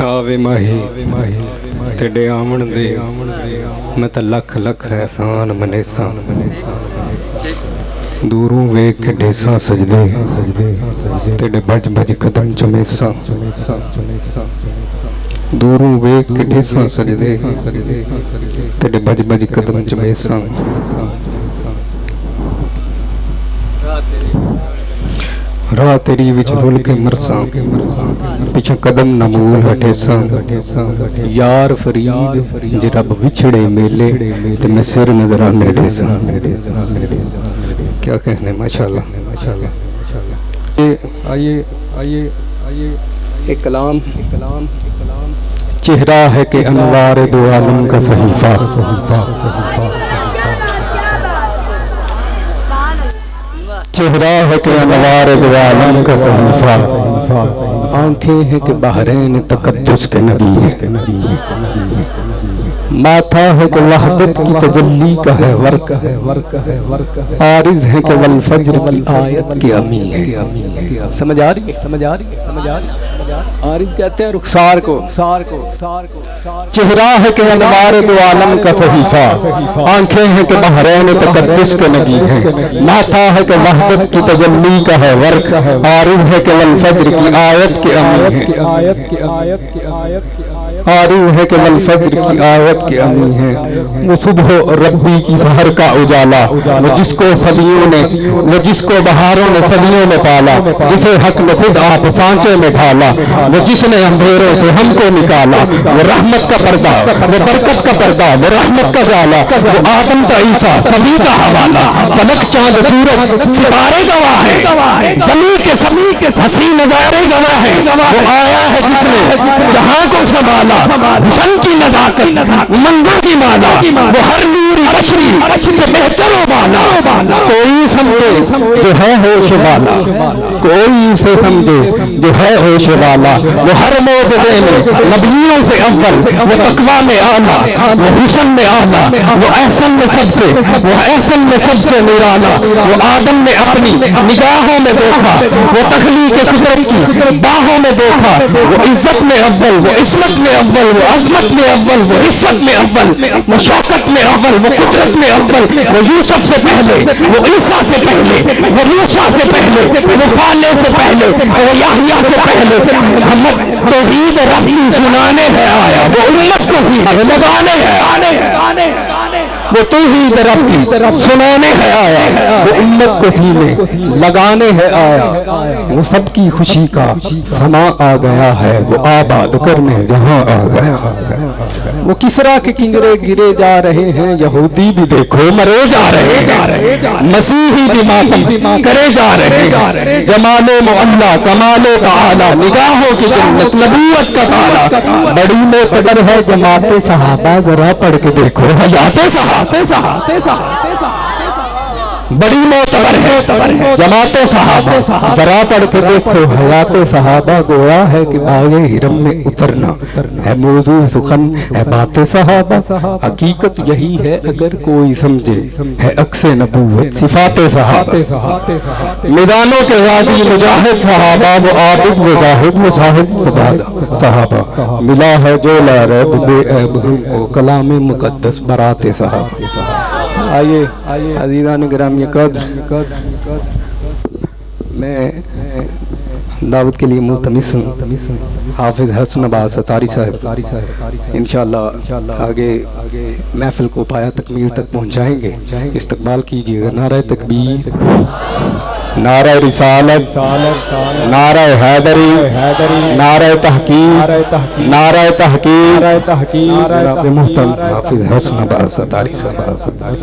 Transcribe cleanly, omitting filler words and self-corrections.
ਆਵੇ ਮਾਹੀ ਤੇਡੇ ਆਮਣ ਦੇ ਮੈਂ ਤਾਂ ਲੱਖ ਲੱਖ ਐਹਸਾਨ ਮਨੇਸਾਂ ਦੂਰੋਂ ਵੇਖ ਕੇ ਢੇਸਾਂ ਸਜਦੇ ਤੇਡੇ ਭਜ ਭਜ ਕਦਮ ਚੁਮੇਸਾਂ ਦੂਰੋਂ ਵੇਖ ਕੇ ਢੇਸਾਂ ਸਜਦੇ ਤੇਡੇ ਭਜ ਭਜ ਕਦਮ ਚੁਮੇਸਾਂ راہ تیری وچ رول کے مرساں پیچھے قدم نمول ہٹیساں یار فرید جے رب وچھڑے میلے تے میں سر نظر آنے ڈیساں کیا کہنے ماشاءاللہ آئیے ایک کلام چہرہ ہے کہ انوار دو عالم کا صحیفہ چہرہ ہے کہ انوار دو عالم کا صحیفہ آنکھیں ہیں کہ بحرین تقدس کے نبی ہیں ماتھا ہے کہ وحدت کی تجلی کا ہے ورق عارض ہے کہ والفجر کی آیت کی امی ہے سمجھ آ رہی ہے عارض کہتے ہیں رخسار کو چہرہ ہے کہ انوار دو عالم کا صحیفہ آنکھیں ہیں کہ بحرین تقدس کے نبی ہیں ماتھا ہے کہ وحدت کی تجلی کا ہے ورق عارض ہے کہ والفجر کی آیت کی امی ہے عارض ہے کہ والفجر کی آیت کی امی ہے وہ صبح ربی کی سحر کا اجالا وہ جس کو صدیوں نے وہ جس کو بہاروں نے صدیوں میں پالا جسے حق نے خود آپ سانچے میں ڈھالا وہ جس نے اندھیروں سے ہم کو نکالا وہ رحمت کا پردہ وہ برکت کا پردہ وہ رحمت کا جالا وہ آدم کا عیسیٰ سبھی کا حوالہ فلک چاند سورج ستارے گواہ ہے زمین کے حسین نظارے گواہ ہے وہ آیا ہے جس نے جہاں کو سنبھالا حسن کی نزاکت منظر کی مالا وہ ہر نور بشری سے بہتر و بالا کوئی سمجھے جو ہے ہوش والا کوئی اسے سمجھے جو ہے ہوش والا وہ ہر موجودے میں نبیوں سے اول وہ تقوی میں آلہ وہ حسن میں آلہ وہ احسن میں سب سے نرالا وہ آدم نے اپنی نگاہوں میں دیکھا وہ تخلیق قدرت کی باہوں میں دیکھا وہ عزت میں اول وہ عصمت میں اول وہ عظمت میں اول وہ عفت میں اول وہ شوکت میں اول وہ قدرت میں اول وہ یوسف سے پہلے وہ عیسیٰ سے پہلے وہ موسیٰ سے پہلے وہ صالح سے پہلے وہ یحییٰ سے پہلے محمد توحید رب کی سنانے ہے آیا وہ امت کو سینے لگانے ہے وہ توحید رب کی سنانے ہے آیا وہ امت کو سینے لگانے ہے آیا وہ سب کی خوشی کا سما آ گیا ہے وہ آباد کرنے جہاں آ گیا وہ کسرا کے کنگرے گرے جا رہے ہیں یہودی بھی دیکھو مرے جا رہے ہیں مسیحی بھی ماتم کرے جا رہے ہیں جمال معلا کمال تعالی نگاہوں کی جنت نبوت کا تالا بڑی معتبر ہے جماعت صحابہ ذرا پڑھ کے دیکھو حیات صحابہ بڑی معتبر ہے جماعت صحابہ ذرا پڑھ کے دیکھو حیات صحابہ گویا ہے کہ آگے ہرم میں اترنا ہے موضوع سخن ہے بات صحابہ حقیقت یہی ہے اگر کوئی سمجھے ہے عکس نبوت صفات صحابہ میدانوں کے غازی مجاہد صحابہ وہ عابد وہ زاہد وہ زاہد صحابہ ملا ہے جو لا ریب بے عیب ہم کو کلام مقدس برات صحابہ آئیے عزیزان گرامی قدر میں دعوت کے لیے ملتمس ہوں حافظ حسن عباس ستاری صاحب انشاءاللہ آگے محفل کو پایا تکمیل تک پہنچائیں گے استقبال کیجئے گا نعرہ تکبیر نعرہ رسالت نعرہ حیدری نعرہ تحقیق نعرہ تحقیق محترم حافظ حسن عباس ستاری صاحب